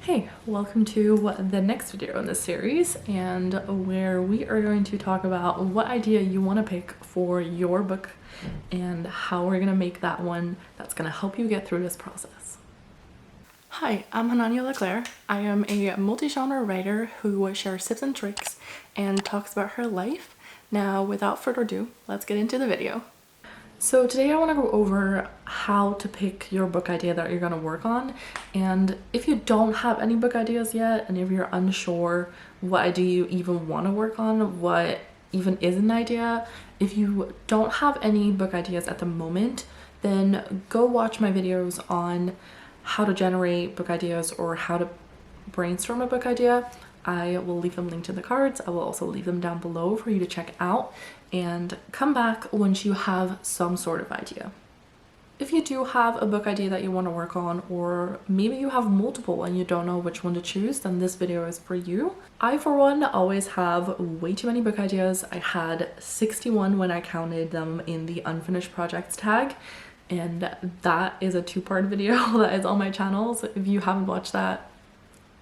Hey, welcome to the next video in this series, and where we are going to talk about what idea you want to pick for your book and how we're going to make that one that's going to help you get through this process. Hi, I'm Hananya Leclerc. I am a multi-genre writer who shares tips and tricks and talks about her life. Now, without further ado, let's get into the video. So today I want to go over how to pick your book idea that you're going to work on, and if you don't have any book ideas yet and if you're unsure what idea you even want to work on, what even is an idea, if you don't have any book ideas at the moment, then go watch my videos on how to generate book ideas or how to brainstorm a book idea. I will leave them linked in the cards. I will also leave them down below for you to check out, and come back once you have some sort of idea. If you do have a book idea that you want to work on, or maybe you have multiple and you don't know which one to choose, then this video is for you. I, for one, always have way too many book ideas. I had 61 when I counted them in the unfinished projects tag, and that is a two-part video that is on my channel. So if you haven't watched that,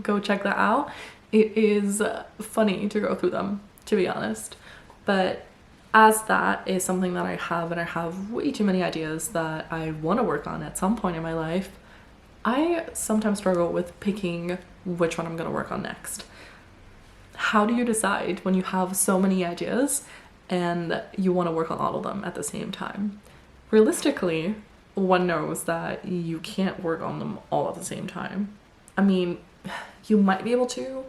go check that out. It is funny to go through them, to be honest. But as that is something that I have, and I have way too many ideas that I want to work on at some point in my life, I sometimes struggle with picking which one I'm going to work on next. How do you decide when you have so many ideas and you want to work on all of them at the same time? Realistically, one knows that you can't work on them all at the same time. I mean, you might be able to,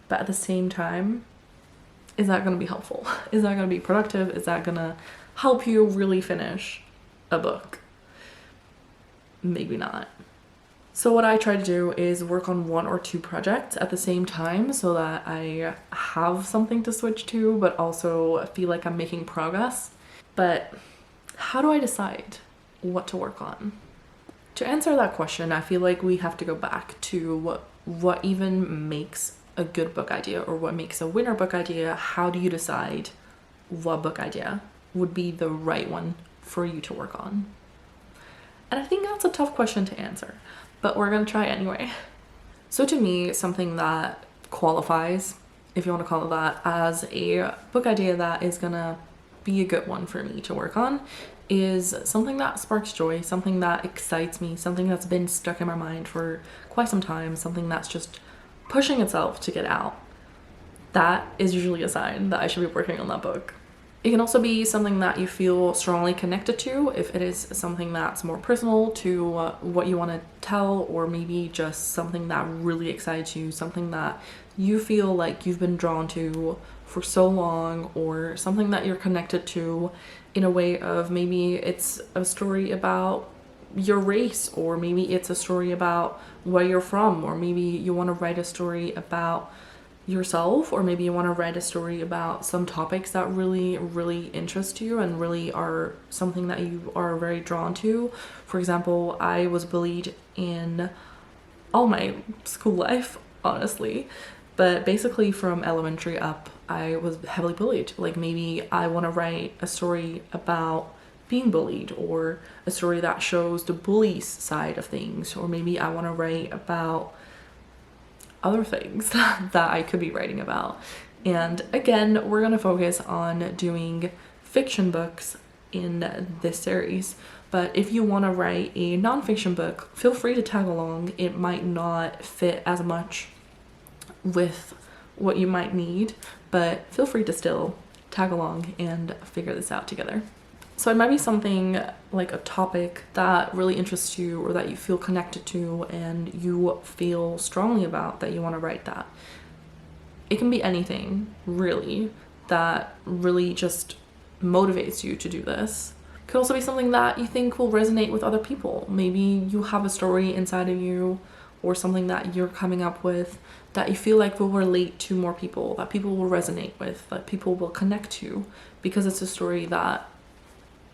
but at the same time, is that going to be helpful? Is that going to be productive? Is that going to help you really finish a book? Maybe not. So what I try to do is work on one or two projects at the same time so that I have something to switch to, but also feel like I'm making progress. But how do I decide what to work on? To answer that question, I feel like we have to go back to what even makes a good book idea, or what makes a winner book idea. How do you decide what book idea would be the right one for you to work on? And I think that's a tough question to answer, but we're gonna try anyway. So to me, something that qualifies, if you want to call it that, as a book idea that is gonna be a good one for me to work on is something that sparks joy, something that excites me, something that's been stuck in my mind for quite some time, something that's just pushing itself to get out. That is usually a sign that I should be working on that book. It can also be something that you feel strongly connected to, if it is something that's more personal to what you want to tell, or maybe just something that really excites you, something that you feel like you've been drawn to for so long, or something that you're connected to in a way of maybe it's a story about your race, or maybe it's a story about where you're from, or maybe you want to write a story about yourself, or maybe you want to write a story about some topics that really interest you and really are something that you are very drawn to. For example, I was bullied in all my school life, honestly, but basically from elementary up I was heavily bullied. Like, maybe I want to write a story about being bullied, or a story that shows the bully's side of things, or maybe I want to write about other things that I could be writing about. And again, we're going to focus on doing fiction books in this series, but if you want to write a nonfiction book, feel free to tag along. It might not fit as much with what you might need, but feel free to still tag along and figure this out together. So it might be something like a topic that really interests you, or that you feel connected to and you feel strongly about, that you want to write that. It can be anything, really, that really just motivates you to do this. It could also be something that you think will resonate with other people. Maybe you have a story inside of you, or something that you're coming up with that you feel like will relate to more people, that people will resonate with, that people will connect to, because it's a story that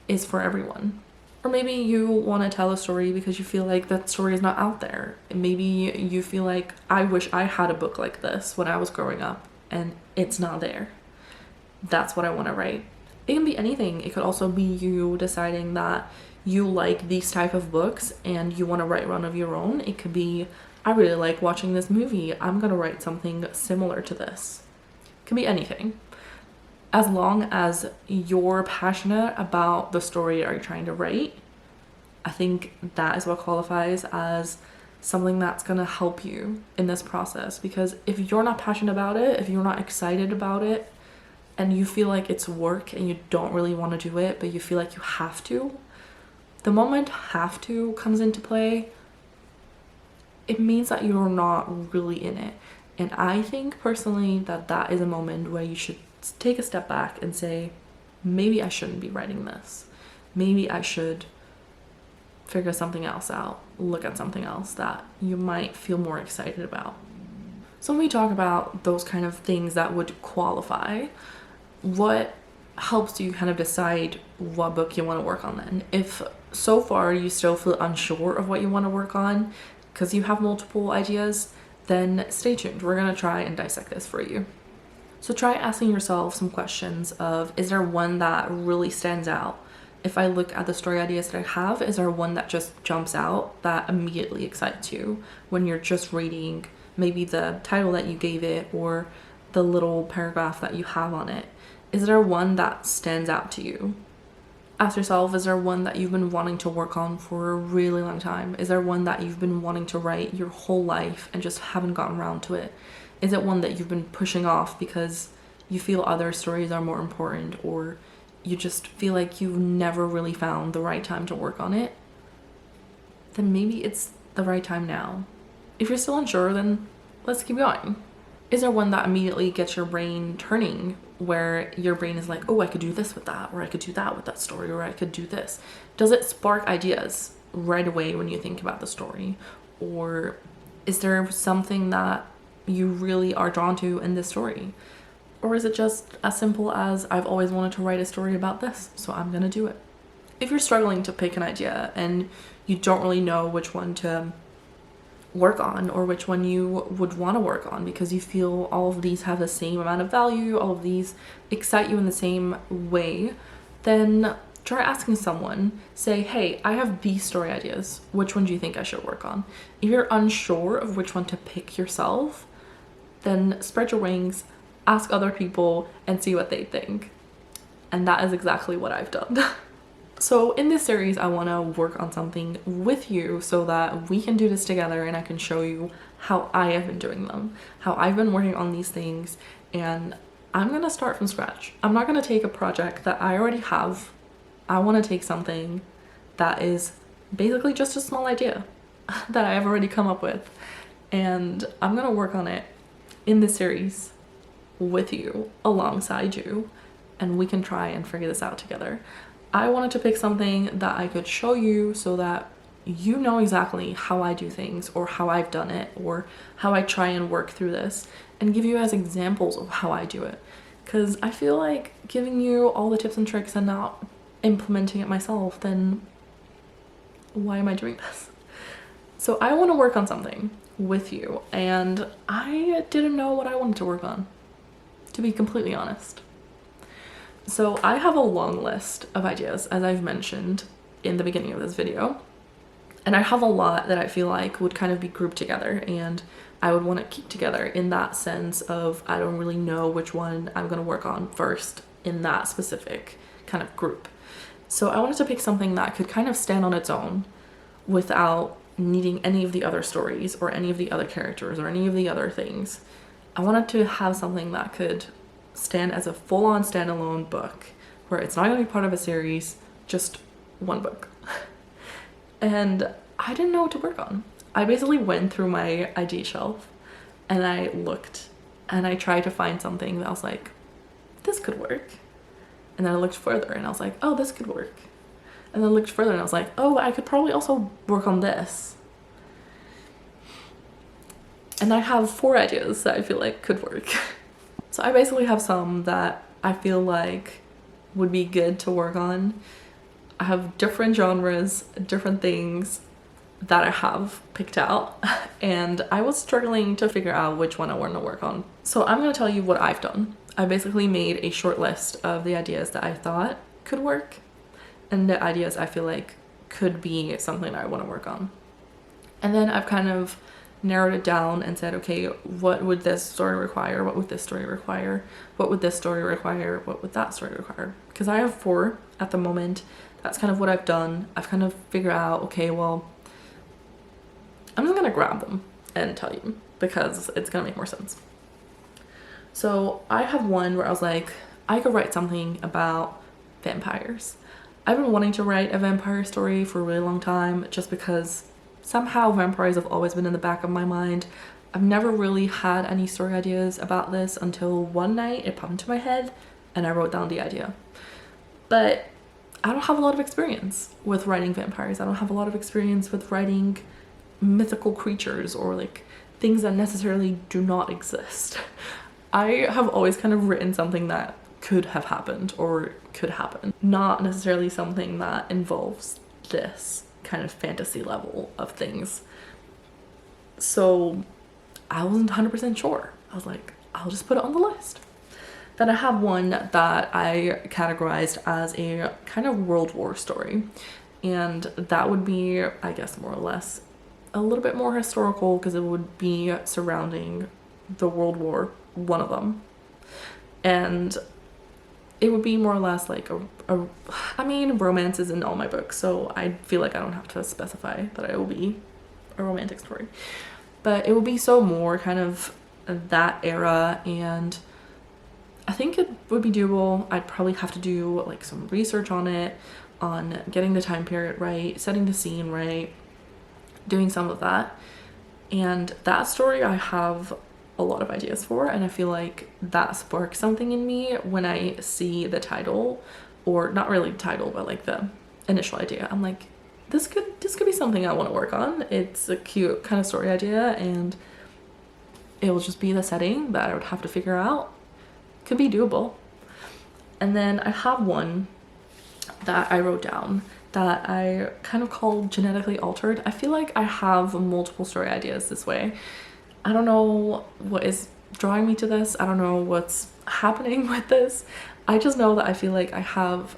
is for everyone. Or maybe you want to tell a story because you feel like that story is not out there. And maybe you feel like, I wish I had a book like this when I was growing up, and it's not there. That's what I want to write. It can be anything. It could also be you deciding that you like these type of books and you want to write one of your own. It could be I really like watching this movie. I'm gonna write something similar to this. It can be anything. As long as you're passionate about the story you're trying to write, I think that is what qualifies as something that's gonna help you in this process. Because if you're not passionate about it, if you're not excited about it, and you feel like it's work and you don't really want to do it, but you feel like you have to, the moment have to comes into play, it means that you're not really in it. And I think personally that that is a moment where you should take a step back and say, maybe I shouldn't be writing this. Maybe I should figure something else out, look at something else that you might feel more excited about. So when we talk about those kind of things that would qualify, what helps you kind of decide what book you want to work on then? If so far you still feel unsure of what you want to work on because you have multiple ideas, then stay tuned. We're going to try and dissect this for you. So try asking yourself some questions of, is there one that really stands out? If I look at the story ideas that I have, is there one that just jumps out that immediately excites you when you're just reading maybe the title that you gave it or the little paragraph that you have on it? Is there one that stands out to you? Ask yourself, is there one that you've been wanting to work on for a really long time? Is there one that you've been wanting to write your whole life and just haven't gotten around to it? Is it one that you've been pushing off because you feel other stories are more important, or you just feel like you've never really found the right time to work on it? Then maybe it's the right time now. If you're still unsure, then let's keep going. Is there one that immediately gets your brain turning, where your brain is like, oh, I could do this with that, or I could do that with that story, or I could do this? Does it spark ideas right away when you think about the story? Or is there something that you really are drawn to in this story? Or is it just as simple as, I've always wanted to write a story about this, so I'm gonna do it? If you're struggling to pick an idea and you don't really know which one to work on or which one you would want to work on because you feel all of these have the same amount of value, all of these excite you in the same way, then try asking someone. Say, hey, I have these story ideas. Which one do you think I should work on? If you're unsure of which one to pick yourself, then spread your wings, ask other people, and see what they think. And that is exactly what I've done. So in this series, I want to work on something with you so that we can do this together and I can show you how I have been doing them, how I've been working on these things, and I'm going to start from scratch. I'm not going to take a project that I already have. I want to take something that is basically just a small idea that I have already come up with, and I'm going to work on it in this series with you, alongside you, and we can try and figure this out together. I wanted to pick something that I could show you so that you know exactly how I do things, or how I've done it, or how I try and work through this, and give you as examples of how I do it. Because I feel like giving you all the tips and tricks and not implementing it myself, then why am I doing this? So I want to work on something with you, and I didn't know what I wanted to work on, to be completely honest. So I have a long list of ideas, as I've mentioned in the beginning of this video, and I have a lot that I feel like would kind of be grouped together and I would want to keep together, in that sense of I don't really know which one I'm going to work on first in that specific kind of group. So I wanted to pick something that could kind of stand on its own without needing any of the other stories or any of the other characters or any of the other things. I wanted to have something that could stand as a full-on standalone book where it's not going to be part of a series, just one book. And I didn't know what to work on. I basically went through my idea shelf and I looked and I tried to find something that I was like, this could work. And then I looked further and I was like, oh, this could work. And then I looked further and I was like, oh, I could probably also work on this. And I have 4 ideas that I feel like could work. So I basically have some that I feel like would be good to work on. I have different genres, different things that I have picked out, and I was struggling to figure out which one I wanted to work on. So I'm going to tell you what I've done. I basically made a short list of the ideas that I thought could work and the ideas I feel like could be something I want to work on. And then I've kind of narrowed it down and said, okay, what would this story require? What would this story require? What would this story require? What would that story require? Because I have 4 at the moment. That's kind of what I've done. I've kind of figured out, okay, well, I'm just gonna grab them and tell you because it's gonna make more sense. So I have one where I was like, I could write something about vampires. I've been wanting to write a vampire story for a really long time just because somehow vampires have always been in the back of my mind. I've never really had any story ideas about this until one night it popped into my head and I wrote down the idea. But I don't have a lot of experience with writing vampires. I don't have a lot of experience with writing mythical creatures or like things that necessarily do not exist. I have always kind of written something that could have happened or could happen, not necessarily something that involves this kind of fantasy level of things. So I wasn't 100% sure. I was like, I'll just put it on the list. Then I have one that I categorized as a kind of World War story, and that would be, I guess, more or less a little bit more historical because it would be surrounding the World War, one of them, and it would be more or less like I mean, romance is in all my books, so I feel like I don't have to specify that it will be a romantic story, but it will be so more kind of that era, and I think it would be doable. I'd probably have to do like some research on it, on getting the time period right, setting the scene right, doing some of that. And that story I have a lot of ideas for, and I feel like that sparks something in me when I see the title, or not really the title, but like the initial idea. I'm like, this could be something I want to work on. It's a cute kind of story idea, and it will just be the setting that I would have to figure out. Could be doable. And then I have one that I wrote down that I kind of called genetically altered. I feel like I have multiple story ideas this way. I don't know what is drawing me to this. I don't know what's happening with this. I just know that I feel like I have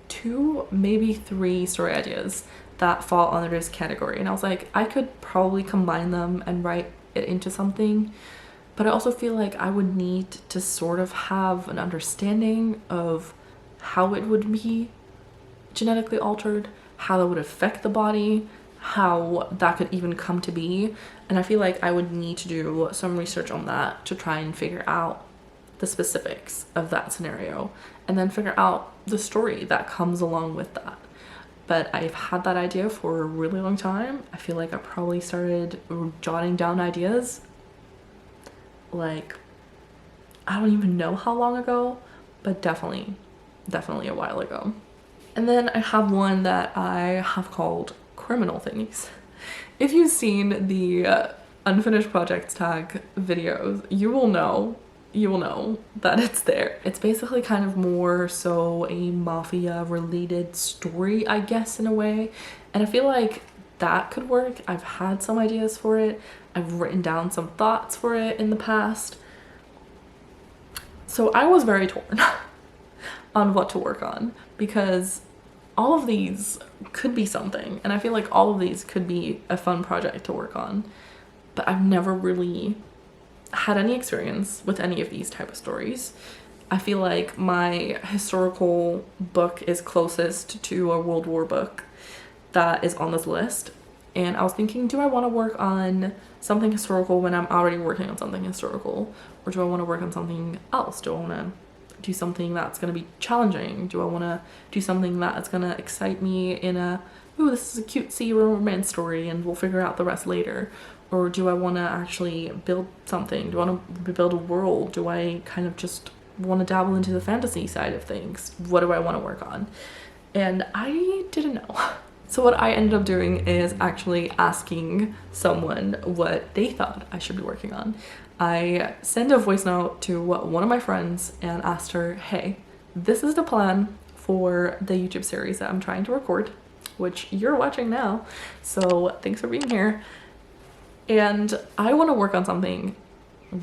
2, maybe 3 story ideas that fall under this category. And I was like, I could probably combine them and write it into something. But I also feel like I would need to sort of have an understanding of how it would be genetically altered, how that would affect the body, how that could even come to be. And I feel like I would need to do some research on that to try and figure out the specifics of that scenario, and then figure out the story that comes along with that. But I've had that idea for a really long time. I feel like I probably started jotting down ideas like, I don't even know how long ago, but definitely a while ago. And then I have one that I have called criminal things. If you've seen the unfinished projects tag videos, you will know that it's there. It's basically kind of more so a mafia related story, I guess, in a way. And I feel like that could work. I've had some ideas for it. I've written down some thoughts for it in the past. So I was very torn on what to work on, because all of these could be something, and I feel like all of these could be a fun project to work on, but I've never really had any experience with any of these type of stories. I feel like my historical book is closest to a World War book that is on this list, and I was thinking, do I want to work on something historical when I'm already working on something historical, or do I want to work on something else? Do I want to do something that's going to be challenging? Do I want to do something that's going to excite me in a, ooh, this is a cutesy romance story and we'll figure out the rest later? Or do I want to actually build something? Do I want to build a world? Do I kind of just want to dabble into the fantasy side of things? What do I want to work on? And I didn't know. So what I ended up doing is actually asking someone what they thought I should be working on. I sent a voice note to one of my friends and asked her, hey, this is the plan for the YouTube series that I'm trying to record, which you're watching now, so thanks for being here. And I want to work on something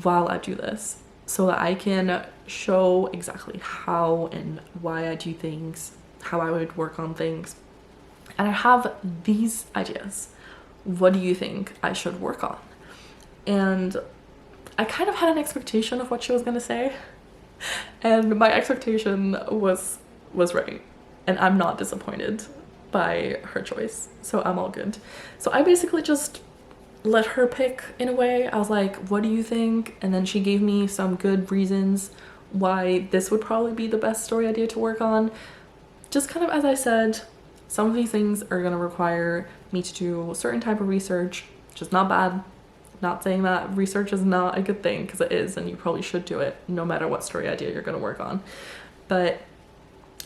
while I do this so that I can show exactly how and why I do things, how I would work on things. And I have these ideas. What do you think I should work on? and I kind of had an expectation of what she was gonna say, and my expectation was right, and I'm not disappointed by her choice, so I'm all good. So I basically just let her pick in a way. I was like, what do you think? And then she gave me some good reasons why this would probably be the best story idea to work on. Just kind of as I said, some of these things are going to require me to do a certain type of research, which is not bad. Not saying that research is not a good thing, because it is, and you probably should do it no matter what story idea you're going to work on. But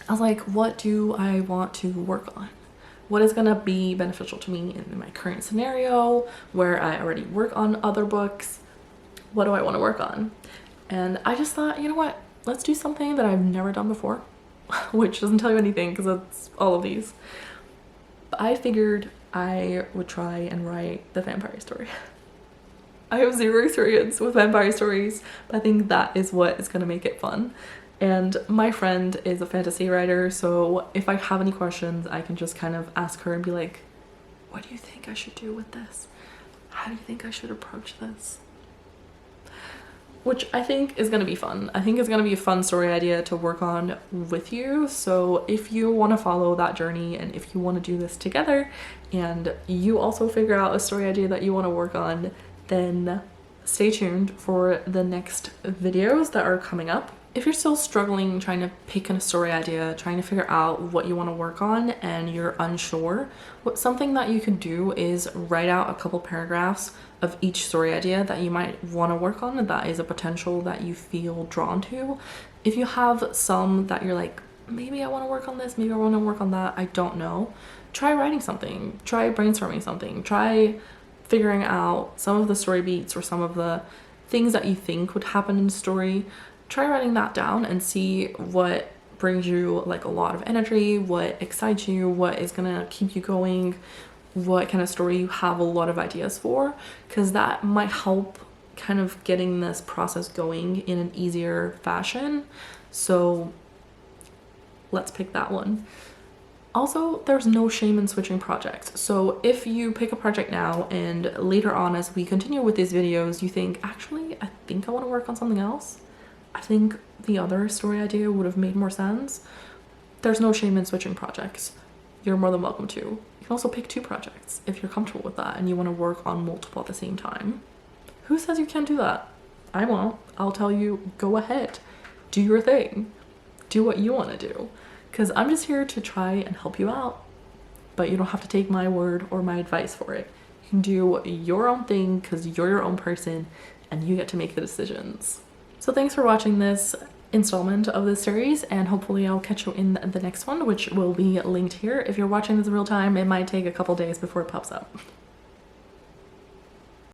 I was like, what do I want to work on? What is going to be beneficial to me in my current scenario where I already work on other books? What do I want to work on? And I just thought, you know what, let's do something that I've never done before, which doesn't tell you anything because it's all of these. But I figured I would try and write the vampire story. I have zero experience with vampire stories, but I think that is what is going to make it fun. And my friend is a fantasy writer, so if I have any questions, I can just kind of ask her and be like, what do you think I should do with this? How do you think I should approach this? Which I think is going to be fun. I think it's going to be a fun story idea to work on with you. So if you want to follow that journey, and if you want to do this together, and you also figure out a story idea that you want to work on, then stay tuned for the next videos that are coming up. If you're still struggling trying to pick a story idea, trying to figure out what you want to work on, and you're unsure, something that you could do is write out a couple paragraphs of each story idea that you might want to work on, and that is a potential that you feel drawn to. If you have some that you're like, maybe I want to work on this, maybe I want to work on that, I don't know, try writing something, try brainstorming something, try figuring out some of the story beats or some of the things that you think would happen in the story. Try writing that down and see what brings you like a lot of energy, what excites you, what is gonna keep you going, what kind of story you have a lot of ideas for, because that might help kind of getting this process going in an easier fashion. So let's pick that one. Also, there's no shame in switching projects. So if you pick a project now and later on as we continue with these videos, you think, actually, I think I want to work on something else, I think the other story idea would have made more sense, there's no shame in switching projects. You're more than welcome to. You can also pick 2 projects if you're comfortable with that and you want to work on multiple at the same time. Who says you can't do that? I won't. I'll tell you, go ahead. Do your thing. Do what you want to do. Because I'm just here to try and help you out. But you don't have to take my word or my advice for it. You can do your own thing because you're your own person and you get to make the decisions. So thanks for watching this installment of this series, and hopefully I'll catch you in the next one, which will be linked here. If you're watching this in real time, it might take a couple days before it pops up.